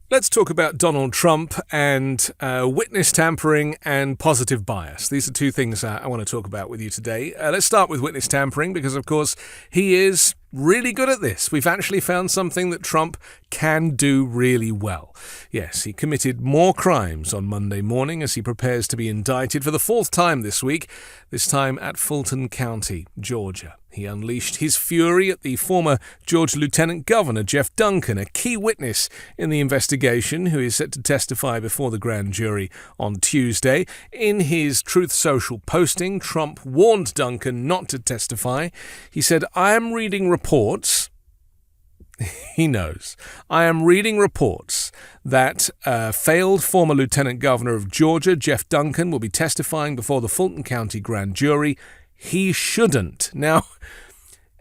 Let's talk about Donald Trump and witness tampering and positive bias. These are two things I want to talk about with you today. Let's start with witness tampering because, of course, he is really good at this. We've actually found something that Trump can do really well. Yes, he committed more crimes on Monday morning as he prepares to be indicted for the fourth time this week, this time at Fulton County, Georgia. He unleashed his fury at the former Georgia Lieutenant Governor Jeff Duncan, a key witness in the investigation who is set to testify before the grand jury on Tuesday. In his Truth Social posting, Trump warned Duncan not to testify. He said, "I am reading reports." He knows. "I am reading reports that failed former Lieutenant Governor of Georgia, Jeff Duncan, will be testifying before the Fulton County grand jury. He shouldn't." Now,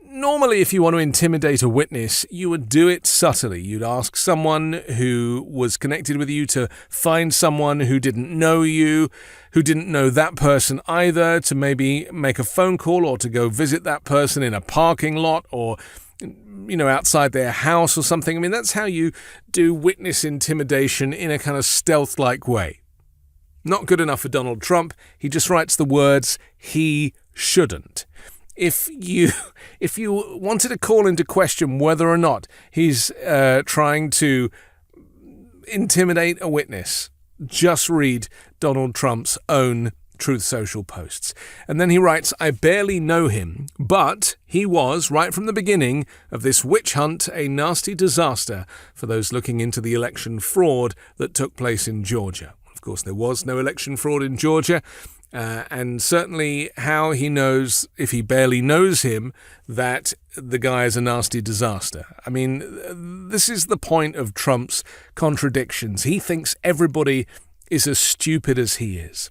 normally if you want to intimidate a witness, you would do it subtly. You'd ask someone who was connected with you to find someone who didn't know you, who didn't know that person either, to maybe make a phone call or to go visit that person in a parking lot or outside their house or something. I mean, that's how you do witness intimidation in a kind of stealth-like way. Not good enough for Donald Trump. He just writes the words, "he shouldn't." If you wanted to call into question whether or not he's trying to intimidate a witness, just read Donald Trump's own Truth Social posts. And then he writes, "I barely know him, but he was, right from the beginning of this witch hunt, a nasty disaster for those looking into the election fraud that took place in Georgia." Of course, there was no election fraud in Georgia, and certainly how he knows, if he barely knows him, that the guy is a nasty disaster. I mean, this is the point of Trump's contradictions. He thinks everybody is as stupid as he is.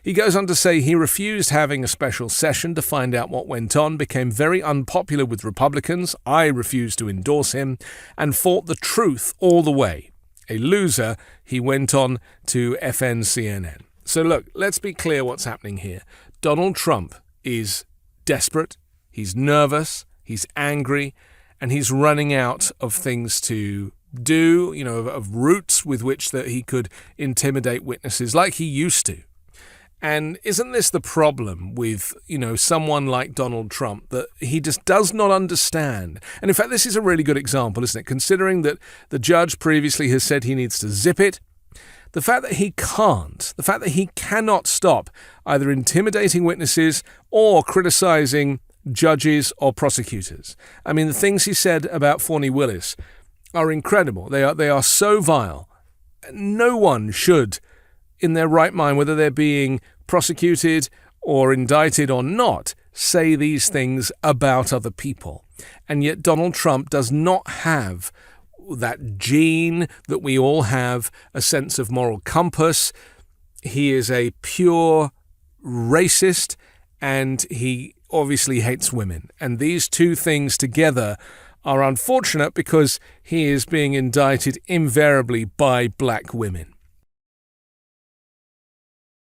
He goes on to say he refused having a special session to find out what went on, became very unpopular with Republicans, I refused to endorse him, and fought the truth all the way. A loser, he went on to FNCNN. So look, let's be clear what's happening here. Donald Trump is desperate, he's nervous, he's angry, and he's running out of things to do, of routes with which that he could intimidate witnesses like he used to. And isn't this the problem with, someone like Donald Trump, that he just does not understand? And in fact, this is a really good example, isn't it? Considering that the judge previously has said he needs to zip it, the fact that he can't, the fact that he cannot stop either intimidating witnesses or criticizing judges or prosecutors. I mean, the things he said about Fani Willis are incredible. They are so vile. No one should, in their right mind, whether they're being prosecuted or indicted or not, say these things about other people. And yet Donald Trump does not have that gene that we all have, a sense of moral compass. He is a pure racist, and he obviously hates women. And these two things together are unfortunate because he is being indicted invariably by black women.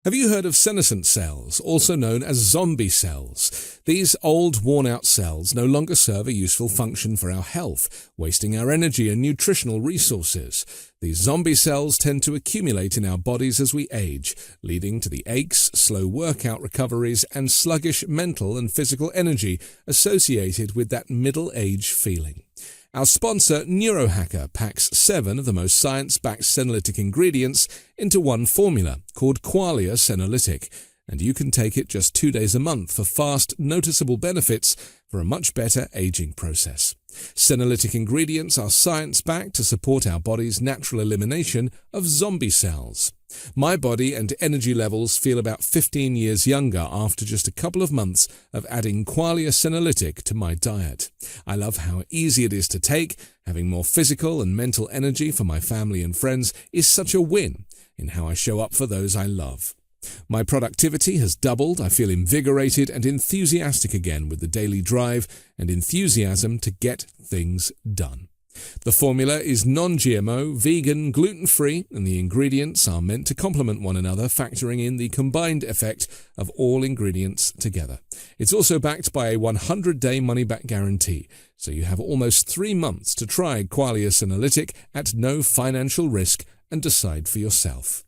Have you heard of senescent cells, also known as zombie cells? These old, worn-out cells no longer serve a useful function for our health, wasting our energy and nutritional resources. These zombie cells tend to accumulate in our bodies as we age, leading to the aches, slow workout recoveries, and sluggish mental and physical energy associated with that middle-age feeling. Our sponsor, Neurohacker, packs 7 of the most science-backed senolytic ingredients into one formula called Qualia Senolytic, and you can take it just 2 days a month for fast, noticeable benefits for a much better aging process. Senolytic ingredients are science-backed to support our body's natural elimination of zombie cells. My body and energy levels feel about 15 years younger after just a couple of months of adding Qualia Senolytic to my diet. I love how easy it is to take. Having more physical and mental energy for my family and friends is such a win in how I show up for those I love. My productivity has doubled. I feel invigorated and enthusiastic again with the daily drive and enthusiasm to get things done. The formula is non-GMO, vegan, gluten-free, and the ingredients are meant to complement one another, factoring in the combined effect of all ingredients together. It's also backed by a 100-day money-back guarantee, so you have almost 3 months to try Qualia Senolytic at no financial risk and decide for yourself.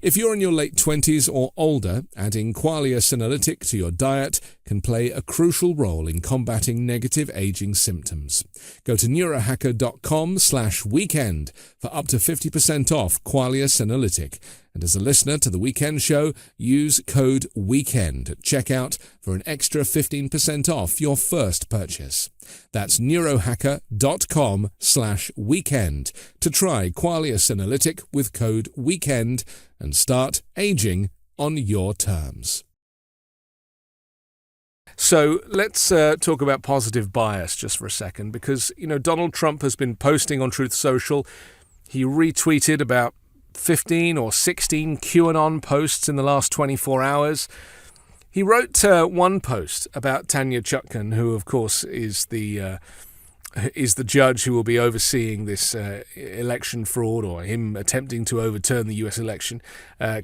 If you're in your late 20s or older, adding Qualia Senolytic to your diet can play a crucial role in combating negative aging symptoms. Go to neurohacker.com/weekend for up to 50% off Qualia Senolytic. And as a listener to The Weekend Show, use code WEEKEND at checkout for an extra 15% off your first purchase. That's neurohacker.com/weekend to try Qualia Senolytic with code WEEKEND and start aging on your terms. So let's talk about positive bias just for a second, because, Donald Trump has been posting on Truth Social. He retweeted about 15 or 16 QAnon posts in the last 24 hours. He wrote one post about Tanya Chutkan, who, of course, is the judge who will be overseeing this election fraud, or him attempting to overturn the US election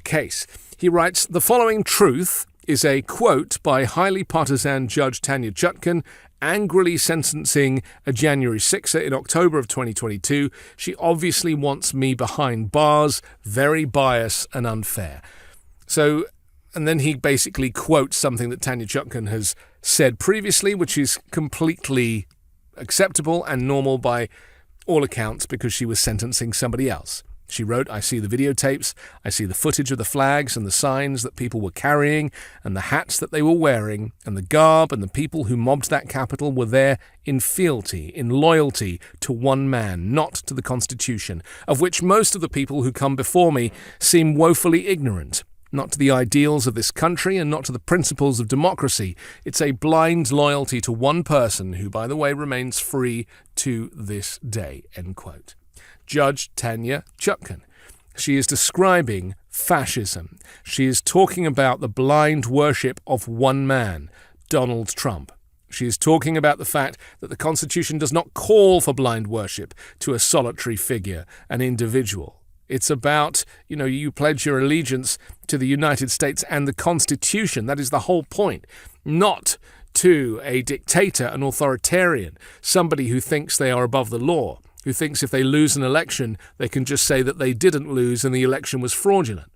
case. He writes, "The following truth is a quote by highly partisan Judge Tanya Chutkan, angrily sentencing a January 6er in October of 2022. She obviously wants me behind bars, very biased and unfair." So, and then he basically quotes something that Tanya Chutkan has said previously, which is completely acceptable and normal by all accounts, because she was sentencing somebody else. She wrote, "I see the videotapes, I see the footage of the flags and the signs that people were carrying and the hats that they were wearing, and the garb, and the people who mobbed that Capitol were there in fealty, in loyalty to one man, not to the Constitution, of which most of the people who come before me seem woefully ignorant. Not to the ideals of this country and not to the principles of democracy. It's a blind loyalty to one person who, by the way, remains free to this day." End quote. Judge Tanya Chutkan. She is describing fascism. She is talking about the blind worship of one man, Donald Trump. She is talking about the fact that the Constitution does not call for blind worship to a solitary figure, an individual. It's about, you pledge your allegiance to the United States and the Constitution. That is the whole point. Not to a dictator, an authoritarian, somebody who thinks they are above the law, who thinks if they lose an election, they can just say that they didn't lose and the election was fraudulent.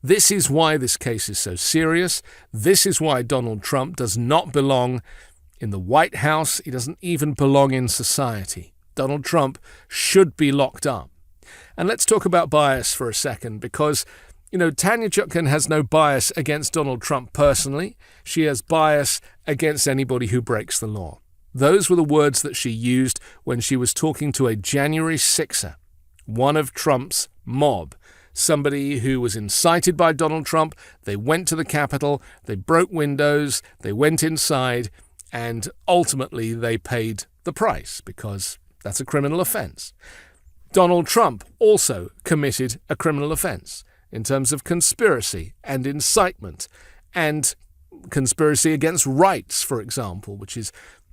This is why this case is so serious. This is why Donald Trump does not belong in the White House. He doesn't even belong in society. Donald Trump should be locked up. And let's talk about bias for a second, because, Tanya Chutkan has no bias against Donald Trump personally. She has bias against anybody who breaks the law. Those were the words that she used when she was talking to a January 6er, one of Trump's mob, somebody who was incited by Donald Trump. They went to the Capitol, they broke windows, they went inside, and ultimately they paid the price, because that's a criminal offense. Donald Trump also committed a criminal offense in terms of conspiracy and incitement and conspiracy against rights, for example, which is,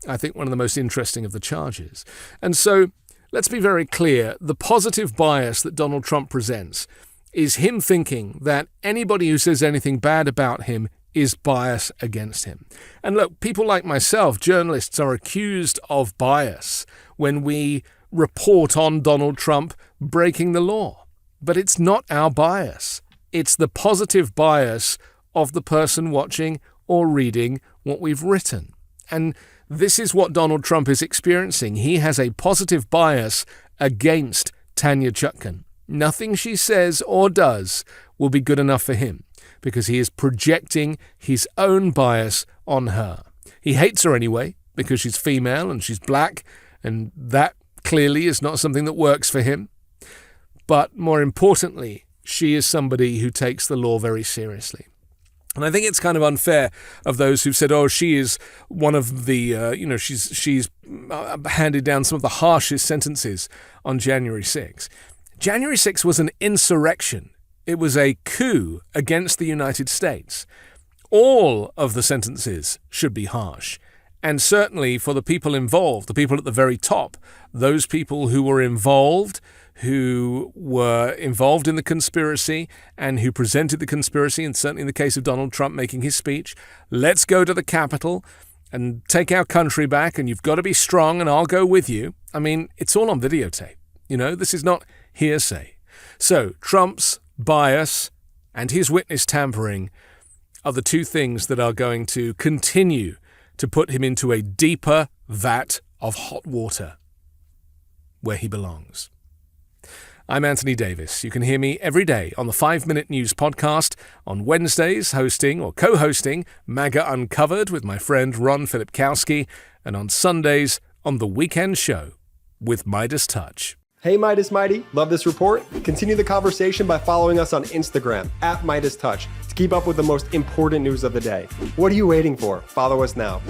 I think, one of the most interesting of the charges. And so let's be very clear. The positive bias that Donald Trump presents is him thinking that anybody who says anything bad about him is bias against him. And look, people like myself, journalists, are accused of bias when we report on Donald Trump breaking the law. But it's not our bias. It's the positive bias of the person watching or reading what we've written. And this is what Donald Trump is experiencing. He has a positive bias against Tanya Chutkan. Nothing she says or does will be good enough for him, because he is projecting his own bias on her. He hates her anyway, because she's female and she's black, and that clearly is not something that works for him. But more importantly, she is somebody who takes the law very seriously. And I think it's kind of unfair of those who've said, she is one of the, she's handed down some of the harshest sentences on January 6. January 6 was an insurrection. It was a coup against the United States. All of the sentences should be harsh. And certainly for the people involved, the people at the very top, those people who were involved in the conspiracy and who presented the conspiracy, and certainly in the case of Donald Trump making his speech, let's go to the Capitol and take our country back, and you've got to be strong, and I'll go with you. I mean, it's all on videotape. This is not hearsay. So Trump's bias and his witness tampering are the two things that are going to continue to put him into a deeper vat of hot water where he belongs. I'm Anthony Davis. You can hear me every day on the 5-Minute News podcast, on Wednesdays hosting or co-hosting MAGA Uncovered with my friend Ron Filipkowski, and on Sundays on The Weekend Show with MeidasTouch. Hey Midas Mighty, love this report? Continue the conversation by following us on Instagram @MeidasTouch to keep up with the most important news of the day. What are you waiting for? Follow us now.